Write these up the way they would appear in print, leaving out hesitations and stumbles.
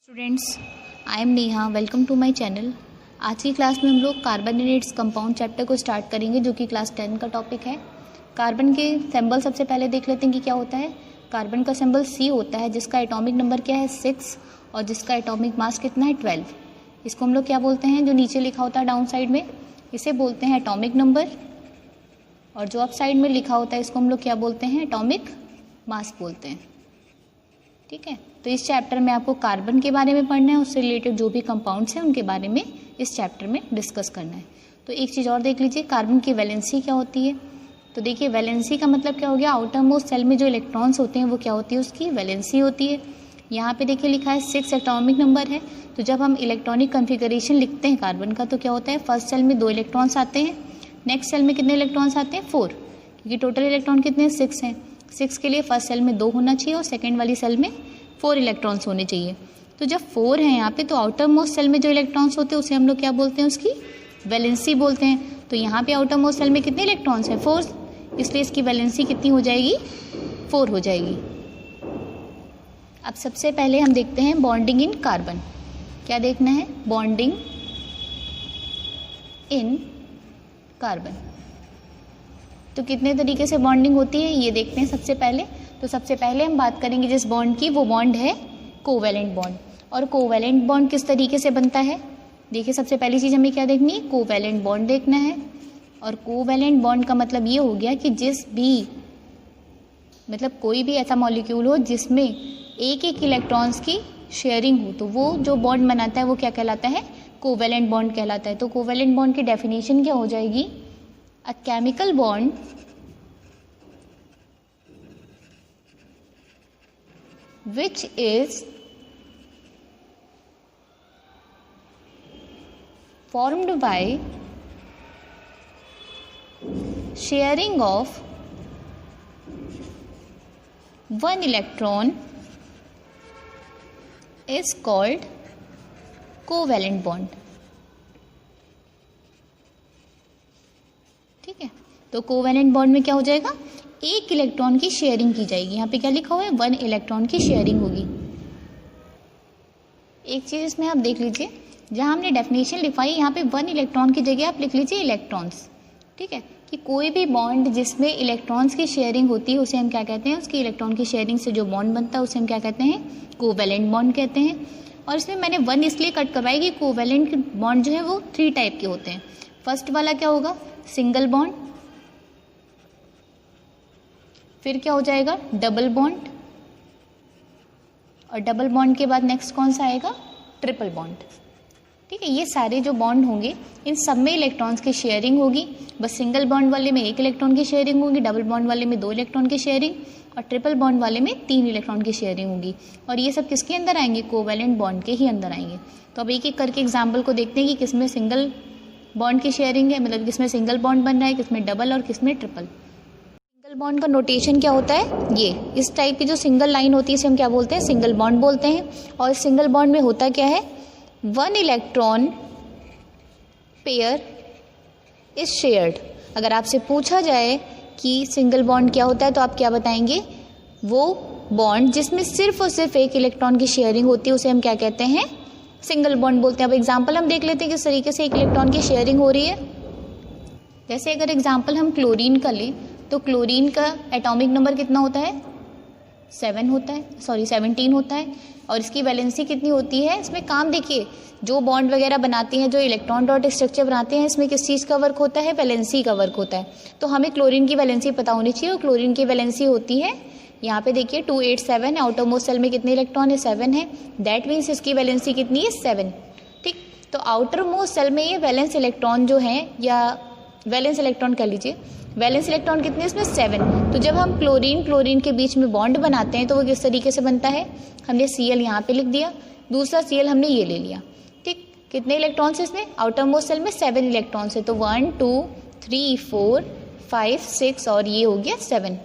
Students, I am Neha. Welcome to my channel. आज की class में हम लोग carbon and its compound chapter को स्टार्ट करेंगे, जो कि क्लास 10 का टॉपिक है। कार्बन के सिंबल सबसे पहले देख लेते हैं कि क्या होता है। कार्बन का सिंबल C होता है, जिसका एटॉमिक नंबर क्या है 6 और जिसका एटॉमिक मास कितना है 12। इसको हम लोग क्या बोलते हैं, जो नीचे लिखा होता है डाउन साइड में, इसे बोलते हैं एटॉमिक नंबर। और जो अप साइड में लिखा होता है इसको हम लोग क्या बोलते हैं, एटॉमिक मास बोलते हैं। ठीक है, तो इस चैप्टर में आपको कार्बन के बारे में पढ़ना है, उससे रिलेटेड जो भी कंपाउंड्स हैं उनके बारे में इस चैप्टर में डिस्कस करना है। तो एक चीज़ और देख लीजिए, कार्बन की वैलेंसी क्या होती है। तो देखिए, वैलेंसी का मतलब क्या हो गया, आउटर मोस्ट सेल में जो इलेक्ट्रॉन्स होते हैं वो क्या होती है, उसकी वैलेंसी होती है। यहाँ पे देखिए लिखा है 6 एटॉमिक नंबर है। तो जब हम इलेक्ट्रॉनिक कन्फिगरेशन लिखते हैं कार्बन का, तो क्या होता है, फर्स्ट सेल में 2 इलेक्ट्रॉन्स आते हैं, नेक्स्ट सेल में कितने इलेक्ट्रॉन्स आते हैं 4, क्योंकि टोटल इलेक्ट्रॉन कितने हैं 6 हैं। 6 के लिए फर्स्ट सेल में 2 होना चाहिए और सेकेंड वाली सेल में 4 इलेक्ट्रॉन्स होने चाहिए। तो जब 4 हैं यहाँ पे, तो आउटर मोस्ट सेल में जो इलेक्ट्रॉन्स होते हैं उसे हम लोग क्या बोलते हैं, उसकी वैलेंसी बोलते हैं। तो यहाँ पे आउटर मोस्ट सेल में कितने इलेक्ट्रॉन्स हैं 4, इसलिए इसकी वैलेंसी कितनी हो जाएगी, 4 हो जाएगी। अब सबसे पहले हम देखते हैं बॉन्डिंग इन कार्बन। क्या देखना है, बॉन्डिंग इन कार्बन। तो कितने तरीके से बॉन्डिंग होती है ये देखते हैं सबसे पहले। तो सबसे पहले हम बात करेंगे जिस बॉन्ड की, वो बॉन्ड है कोवैलेंट बॉन्ड। और कोवैलेंट बॉन्ड किस तरीके से बनता है, देखिए सबसे पहली चीज़ हमें क्या देखनी है, कोवैलेंट बॉन्ड देखना है। और कोवैलेंट बॉन्ड का मतलब ये हो गया कि कोई भी ऐसा मॉलिक्यूल हो जिसमें एक इलेक्ट्रॉन्स की शेयरिंग हो, तो वो जो बॉन्ड बनाता है वो क्या कहलाता है, कोवैलेंट बॉन्ड कहलाता है। तो कोवैलेंट बॉन्ड की डेफिनेशन क्या हो जाएगी, a chemical bond which is formed by sharing of one electron is called covalent bond। ठीक है, तो कोवैलेंट बॉन्ड में क्या हो जाएगा, एक इलेक्ट्रॉन की शेयरिंग की जाएगी। यहाँ पे क्या लिखा हुआ है, 1 इलेक्ट्रॉन की शेयरिंग होगी। एक चीज़ इसमें आप देख लीजिए, जहाँ हमने डेफिनेशन लिखाई यहाँ पे 1 इलेक्ट्रॉन की जगह आप लिख लीजिए इलेक्ट्रॉन्स। ठीक है, कि कोई भी बॉन्ड जिसमें इलेक्ट्रॉन्स की शेयरिंग होती है उसे हम क्या कहते हैं, उसकी इलेक्ट्रॉन की शेयरिंग से जो बॉन्ड बनता है उसे हम क्या कहते हैं, कोवैलेंट बॉन्ड कहते हैं। और इसमें मैंने 1 इसलिए कट करवाई कि कोवैलेंट बॉन्ड जो है वो 3 टाइप के होते हैं। फर्स्ट वाला क्या होगा, सिंगल बॉन्ड, फिर क्या हो जाएगा, डबल बॉन्ड, और डबल बॉन्ड के बाद नेक्स्ट कौन सा आएगा, ट्रिपल बॉन्ड। ठीक है, ये सारे जो बॉन्ड होंगे इन सब में इलेक्ट्रॉन्स की शेयरिंग होगी। बस सिंगल बॉन्ड वाले में 1 इलेक्ट्रॉन की शेयरिंग होगी, डबल बॉन्ड वाले में 2 इलेक्ट्रॉन की शेयरिंग, और ट्रिपल बॉन्ड वाले में 3 इलेक्ट्रॉन की शेयरिंग होगी। और ये सब किसके अंदर आएंगे, कोवैलेंट बॉन्ड के ही अंदर आएंगे। तो अब एक एक करके एग्जाम्पल को देखते हैं कि किसमें सिंगल बॉन्ड की शेयरिंग है, मतलब किसमें सिंगल बॉन्ड बन रहा है, किसमें डबल और किसमें ट्रिपल। सिंगल बॉन्ड का नोटेशन क्या होता है, ये इस टाइप की जो सिंगल लाइन होती है इसे हम क्या बोलते हैं, सिंगल बॉन्ड बोलते हैं। और इस सिंगल बॉन्ड में होता क्या है, 1 इलेक्ट्रॉन पेयर इज शेयर्ड। अगर आपसे पूछा जाए कि सिंगल बॉन्ड क्या होता है तो आप क्या बताएंगे, वो बॉन्ड जिसमें सिर्फ और सिर्फ 1 इलेक्ट्रॉन की शेयरिंग होती है उसे हम क्या कहते हैं, सिंगल बॉन्ड बोलते हैं। अब एग्जाम्पल हम देख लेते हैं किस तरीके से 1 इलेक्ट्रॉन की शेयरिंग हो रही है। जैसे अगर एग्जाम्पल हम क्लोरीन का लें, तो क्लोरीन का एटॉमिक नंबर कितना होता है, 17 होता है। और इसकी वैलेंसी कितनी होती है, इसमें काम देखिए, जो बॉन्ड वगैरह बनाती हैं, जो इलेक्ट्रॉन डॉट स्ट्रक्चर बनाते हैं, इसमें किस चीज़ का वर्क होता है, वैलेंसी का वर्क होता है। तो हमें क्लोरीन की वैलेंसी पता होनी चाहिए, और क्लोरीन की वैलेंसी होती है, यहाँ पे देखिए 287 है, आउटर मोस्ट सेल में कितने इलेक्ट्रॉन है, 7 है। दैट मीन्स इसकी वैलेंसी कितनी है, 7। ठीक, तो आउटर मोस्ट सेल में ये वैलेंस इलेक्ट्रॉन जो है, या वैलेंस इलेक्ट्रॉन कह लीजिए, वैलेंस इलेक्ट्रॉन कितने इसमें, 7। तो जब हम क्लोरीन के बीच में बॉन्ड बनाते हैं तो वो किस तरीके से बनता है, हमने Cl यहाँ पे लिख दिया, दूसरा Cl हमने ये ले लिया। ठीक, कितने इलेक्ट्रॉन्स इसमें, आउटर मोस्ट सेल में 7 इलेक्ट्रॉन्स है। तो 1 2 3 4 5 6 और ये हो गया 7।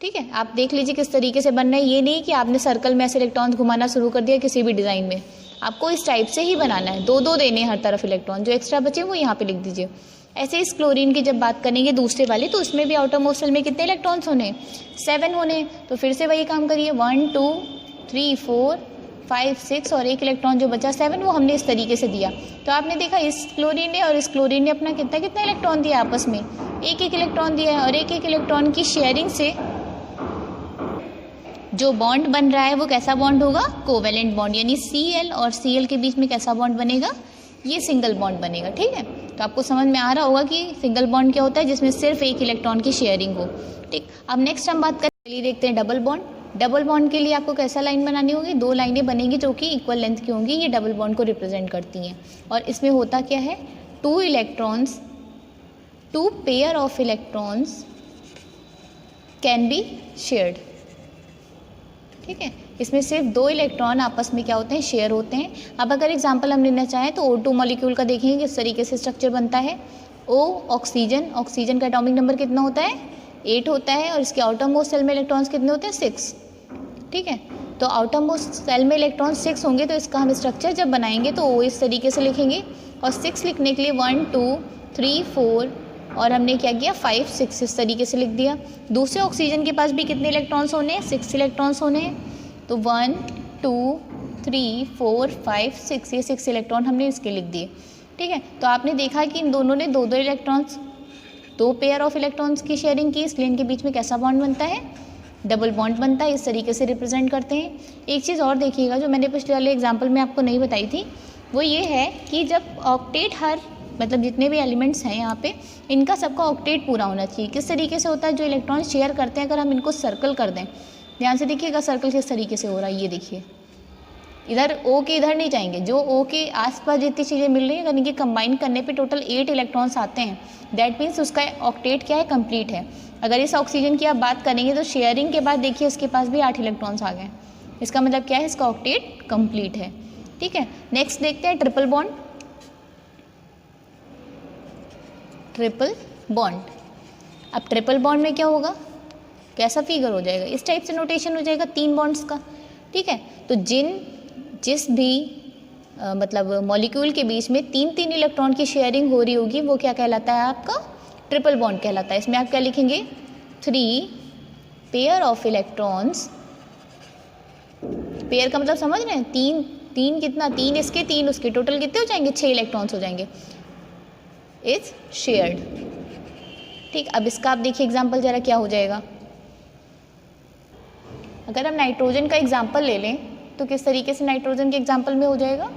ठीक है, आप देख लीजिए किस तरीके से बनना है। ये नहीं कि आपने सर्कल में ऐसे इलेक्ट्रॉन्स घुमाना शुरू कर दिया किसी भी डिज़ाइन में, आपको इस टाइप से ही बनाना है, 2 देने हैं हर तरफ इलेक्ट्रॉन, जो एक्स्ट्रा बचे वो यहाँ पे लिख दीजिए। ऐसे इस क्लोरीन की जब बात करेंगे दूसरे वाले, तो उसमें भी आउटर मोस्ट सेल में कितने इलेक्ट्रॉन्स होने, 7 होने। तो फिर से वही काम करिए, 1 2 3 4 5 6 और एक इलेक्ट्रॉन जो बचा 7 वो हमने इस तरीके से दिया। तो आपने देखा इस क्लोरीन ने और इस क्लोरीन ने अपना कितना कितना इलेक्ट्रॉन दिया आपस में, एक एक इलेक्ट्रॉन दिया है। और एक एक इलेक्ट्रॉन की शेयरिंग से जो बॉन्ड बन रहा है वो कैसा बॉन्ड होगा, कोवेलेंट बॉन्ड, यानी Cl और Cl के बीच में कैसा बॉन्ड बनेगा, ये सिंगल बॉन्ड बनेगा। ठीक है, तो आपको समझ में आ रहा होगा कि सिंगल बॉन्ड क्या होता है, जिसमें सिर्फ एक इलेक्ट्रॉन की शेयरिंग हो। ठीक, अब नेक्स्ट हम बात करें, चलिए देखते हैं डबल बॉन्ड। डबल बॉन्ड के लिए आपको कैसा लाइन बनानी होगी, दो लाइनें बनेंगी जो कि इक्वल लेंथ की होंगी, ये डबल बॉन्ड को रिप्रेजेंट करती हैं। और इसमें होता क्या है, two electrons, two pair of electrons can be shared. ठीक है, इसमें सिर्फ दो इलेक्ट्रॉन आपस में क्या होते हैं, शेयर होते हैं। अब अगर एग्जांपल हम लेना चाहें तो O2 मॉलिक्यूल का देखेंगे किस तरीके से स्ट्रक्चर बनता है। O ऑक्सीजन, ऑक्सीजन का एटॉमिक नंबर कितना होता है, 8 होता है, और इसके आउटर मोस्ट सेल में इलेक्ट्रॉन्स कितने होते हैं, 6। ठीक है, तो आउटर मोस्ट सेल में इलेक्ट्रॉन 6 होंगे, तो इसका हम स्ट्रक्चर जब बनाएंगे तो O इस तरीके से लिखेंगे, और 6 लिखने के लिए 1 2 3 4 और हमने क्या किया 5 6 इस तरीके से लिख दिया। दूसरे ऑक्सीजन के पास भी कितने इलेक्ट्रॉन्स होने हैं, 6 इलेक्ट्रॉन्स होने हैं, तो 1 2 3 4 5 6 ये 6 इलेक्ट्रॉन हमने इसके लिख दिए। ठीक है, तो आपने देखा कि इन दोनों ने दो दो इलेक्ट्रॉन्स, दो पेयर ऑफ इलेक्ट्रॉन्स की शेयरिंग की, इसलिए इनके बीच में कैसा बॉन्ड बनता है, डबल बॉन्ड बनता है। इस तरीके से रिप्रेजेंट करते हैं। एक चीज़ और देखिएगा जो मैंने पिछले वाले एग्जाम्पल में आपको नहीं बताई थी, वो ये है कि जब ऑक्टेट हर मतलब जितने भी एलिमेंट्स हैं यहाँ पे, इनका सबका ऑक्टेट पूरा होना चाहिए। किस तरीके से होता है, जो इलेक्ट्रॉन शेयर करते हैं अगर हम इनको सर्कल कर दें, ध्यान से देखिएगा सर्कल किस तरीके से हो रहा है, ये देखिए इधर O के इधर नहीं जाएंगे, जो O के आसपास जितनी चीज़ें मिल रही हैं अगर इनके कंबाइन करने पे टोटल 8 इलेक्ट्रॉन्स आते हैं, दैट मीन्स उसका ऑक्टेट क्या है, कंप्लीट है। अगर इस ऑक्सीजन की आप बात करेंगे तो शेयरिंग के बाद देखिए उसके पास भी 8 इलेक्ट्रॉन्स आ गए, इसका मतलब क्या है, इसका ऑक्टेट कंप्लीट है। ठीक है, नेक्स्ट देखते हैं ट्रिपल बॉन्ड। ट्रिपल बॉन्ड, अब ट्रिपल बॉन्ड में क्या होगा, कैसा फिगर हो जाएगा, इस टाइप से नोटेशन हो जाएगा 3 बॉन्ड्स का। ठीक है, तो जिस भी मतलब मॉलिक्यूल के बीच में 3 इलेक्ट्रॉन की शेयरिंग हो रही होगी वो क्या कहलाता है, आपका ट्रिपल बॉन्ड कहलाता है। इसमें आप क्या लिखेंगे, 3 पेयर ऑफ इलेक्ट्रॉन्स, पेयर का मतलब समझ रहे हैं, तीन कितना, 3 इसके 3 उसके, टोटल कितने हो जाएंगे, 6 इलेक्ट्रॉन्स हो जाएंगे, इज शेयर्ड। ठीक, अब इसका आप देखिए एग्जाम्पल जरा क्या हो जाएगा। अगर हम नाइट्रोजन का एग्जाम्पल ले लें तो किस तरीके से नाइट्रोजन के एग्जाम्पल में हो जाएगा,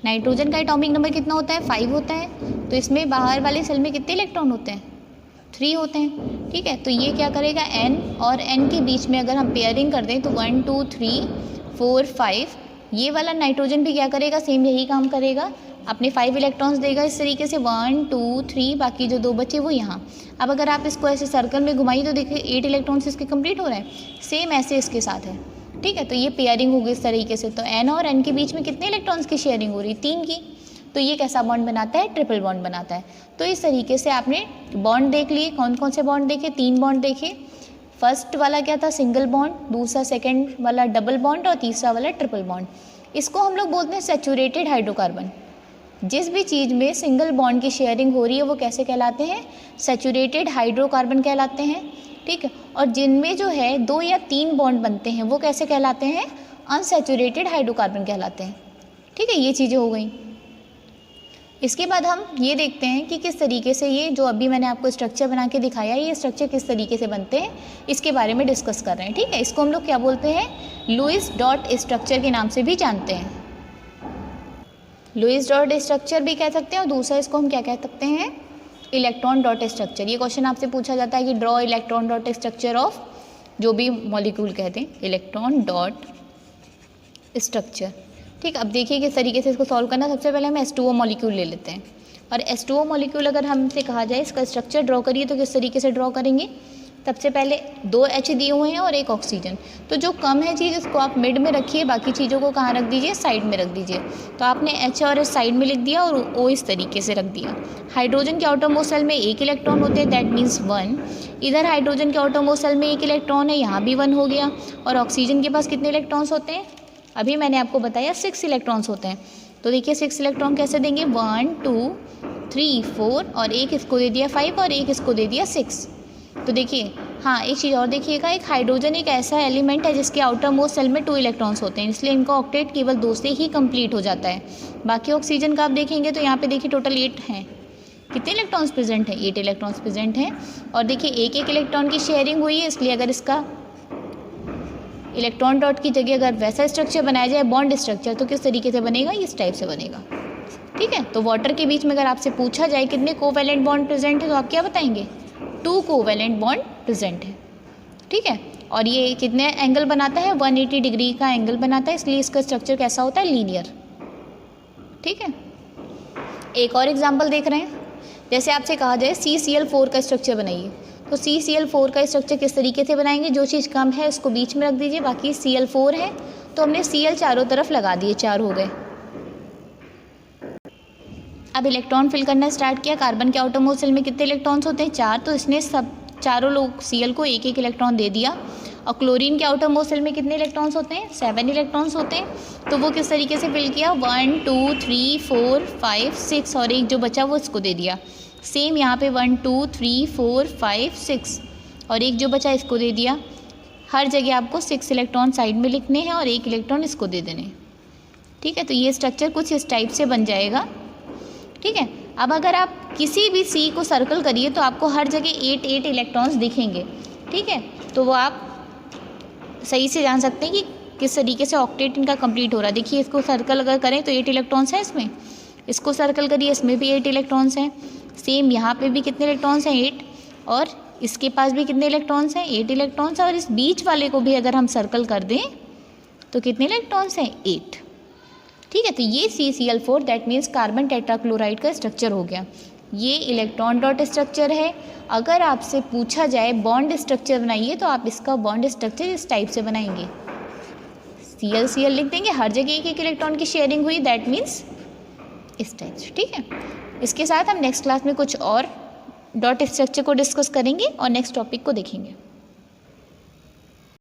नाइट्रोजन का एटॉमिक नंबर कितना होता है, 5 होता है, तो इसमें बाहर वाले सेल में कितने इलेक्ट्रॉन होते हैं, 3 होते हैं। ठीक है, तो ये क्या करेगा, N और N के बीच में अगर हम पेयरिंग कर दें तो 1 2 3 4 5, ये वाला नाइट्रोजन भी क्या करेगा, सेम यही काम करेगा, अपने 5 इलेक्ट्रॉन्स देगा इस तरीके से, 1 2 3, बाकी जो 2 बचे वो यहाँ। अब अगर आप इसको ऐसे सर्कल में घुमाइए तो देखिए 8 इलेक्ट्रॉन्स इसके कंप्लीट हो रहे हैं, सेम ऐसे इसके साथ है। ठीक है, तो ये पेयरिंग होगी इस तरीके से, तो N और N के बीच में कितने इलेक्ट्रॉन्स की शेयरिंग हो रही है, 3 की, तो ये कैसा बॉन्ड बनाता है, ट्रिपल बॉन्ड बनाता है। तो इस तरीके से आपने बॉन्ड देख लिए, कौन कौन से बॉन्ड देखे, 3 बॉन्ड देखे। फर्स्ट वाला क्या था, सिंगल बॉन्ड, दूसरा सेकेंड वाला डबल बॉन्ड और तीसरा वाला ट्रिपल बॉन्ड। इसको हम लोग बोलते हैं सैचुरेटेड हाइड्रोकार्बन। जिस भी चीज़ में सिंगल बॉन्ड की शेयरिंग हो रही है वो कैसे कहलाते हैं, सैचुरेटेड हाइड्रोकार्बन कहलाते हैं। ठीक है, और जिनमें जो है 2 या 3 बॉन्ड बनते हैं वो कैसे कहलाते हैं, अनसैचुरेटेड हाइड्रोकार्बन कहलाते हैं। ठीक है, ये चीज़ें हो गई। इसके बाद हम ये देखते हैं कि किस तरीके से ये जो अभी मैंने आपको स्ट्रक्चर बना के दिखाया, ये स्ट्रक्चर किस तरीके से बनते हैं इसके बारे में डिस्कस कर रहे हैं। ठीक है, इसको हम लोग क्या बोलते हैं, लुईस डॉट स्ट्रक्चर के नाम से भी जानते हैं। लुईस डॉट स्ट्रक्चर भी कह सकते हैं, और दूसरा इसको हम क्या कह सकते हैं, इलेक्ट्रॉन डॉट स्ट्रक्चर। ये क्वेश्चन आपसे पूछा जाता है कि draw electron dot structure of जो भी मॉलिक्यूल कहते हैं, इलेक्ट्रॉन डॉट स्ट्रक्चर। ठीक, अब देखिए किस तरीके से इसको सॉल्व करना। सबसे पहले हम H2O मॉलिक्यूल ले लेते हैं, और H2O मॉलिक्यूल अगर हमसे कहा जाए इसका स्ट्रक्चर ड्रॉ करिए तो किस तरीके से ड्रॉ करेंगे। सबसे पहले 2 H दिए हुए हैं और 1 ऑक्सीजन, तो जो कम है चीज़ उसको आप मिड में रखिए, बाकी चीज़ों को कहाँ रख दीजिए, साइड में रख दीजिए। तो आपने H और H साइड में लिख दिया और O इस तरीके से रख दिया। हाइड्रोजन के आउटर मोस्ट सेल में 1 इलेक्ट्रॉन होते हैं, दैट मीन्स 1। इधर हाइड्रोजन के आउटर मोस्ट सेल में 1 इलेक्ट्रॉन है, यहाँ भी 1 हो गया। और ऑक्सीजन के पास कितने इलेक्ट्रॉन्स होते हैं, अभी मैंने आपको बताया 6 इलेक्ट्रॉन्स होते हैं। तो देखिए 6 इलेक्ट्रॉन कैसे देंगे, 1 2 3 4, और एक इसको दे दिया 5 और एक इसको दे दिया 6। तो देखिए हाँ, एक चीज़ और देखिएगा, एक हाइड्रोजन एक ऐसा एलिमेंट है जिसके आउटर मोस्ट सेल में 2 इलेक्ट्रॉन्स होते हैं, इसलिए इनका ऑक्टेट केवल 2 से ही कंप्लीट हो जाता है। बाकी ऑक्सीजन का आप देखेंगे तो यहाँ पे देखिए टोटल 8 हैं। कितने इलेक्ट्रॉन्स प्रेजेंट हैं? 8 इलेक्ट्रॉन्स प्रेजेंट हैं। और देखिए एक एक इलेक्ट्रॉन की शेयरिंग हुई है, इसलिए अगर इसका इलेक्ट्रॉन डॉट की जगह अगर वैसा स्ट्रक्चर बनाया जाए बॉन्ड स्ट्रक्चर, तो किस तरीके से बनेगा? इस टाइप से बनेगा। ठीक है, तो वाटर के बीच में अगर आपसे पूछा जाए कितने कोवैलेंट बॉन्ड प्रेजेंट है, तो आप क्या बताएंगे? 2 कोवैलेंट बॉन्ड प्रेजेंट है। ठीक है, और ये कितने एंगल बनाता है? 180 डिग्री का एंगल बनाता है, इसलिए इसका स्ट्रक्चर कैसा होता है? लीनियर। ठीक है, एक और एग्जाम्पल देख रहे हैं। जैसे आपसे कहा जाए CCl4 का स्ट्रक्चर बनाइए, तो CCl4 का स्ट्रक्चर किस तरीके से बनाएंगे? जो चीज़ कम है उसको बीच में रख दीजिए, बाकी Cl4 है तो हमने Cl चारों तरफ लगा दिए, 4 हो गए। अब इलेक्ट्रॉन फिल करना स्टार्ट किया। कार्बन के आउटर मोस्ट शेल में कितने इलेक्ट्रॉन्स होते हैं? 4, तो इसने सब चारों लोग Cl को एक एक इलेक्ट्रॉन दे दिया। और क्लोरीन के आउटर मोस्ट शेल में कितने इलेक्ट्रॉन्स होते हैं? 7 इलेक्ट्रॉन्स होते हैं, तो वो किस तरीके से फिल किया? 1 2 3 4 5 6 और एक जो बचा वो इसको दे दिया। सेम यहाँ पे 1 2 3 4 5 6 और एक जो बचा इसको दे दिया। हर जगह आपको 6 इलेक्ट्रॉन साइड में लिखने हैं और 1 इलेक्ट्रॉन इसको दे देने। ठीक है, तो ये स्ट्रक्चर कुछ इस टाइप से बन जाएगा। ठीक है, अब अगर आप किसी भी C को सर्कल करिए तो आपको हर जगह 8 इलेक्ट्रॉन्स दिखेंगे। ठीक है, तो वो आप सही से जान सकते हैं कि किस तरीके से ऑक्टेट इनका कंप्लीट हो रहा है। देखिए इसको सर्कल अगर करें तो 8 इलेक्ट्रॉन्स हैं इसमें, इसको सर्कल करिए इसमें भी 8 इलेक्ट्रॉन्स हैं। सेम यहाँ पे भी कितने इलेक्ट्रॉन्स हैं? 8, और इसके पास भी कितने इलेक्ट्रॉन्स हैं? 8 इलेक्ट्रॉन्स। और इस बीच वाले को भी अगर हम सर्कल कर दें तो कितने इलेक्ट्रॉन्स हैं? 8। ठीक है, तो ये CCl4 that means carbon tetrachloride का स्ट्रक्चर हो गया। ये इलेक्ट्रॉन डॉट स्ट्रक्चर है। अगर आपसे पूछा जाए बॉन्ड स्ट्रक्चर बनाइए तो आप इसका बॉन्ड स्ट्रक्चर इस टाइप से बनाएंगे, Cl लिख देंगे, हर जगह एक एक इलेक्ट्रॉन की शेयरिंग हुई, दैट मीन्स इस टाइप से। ठीक है, इसके साथ हम नेक्स्ट क्लास में कुछ और डॉट स्ट्रक्चर को डिस्कस करेंगे और नेक्स्ट टॉपिक को देखेंगे।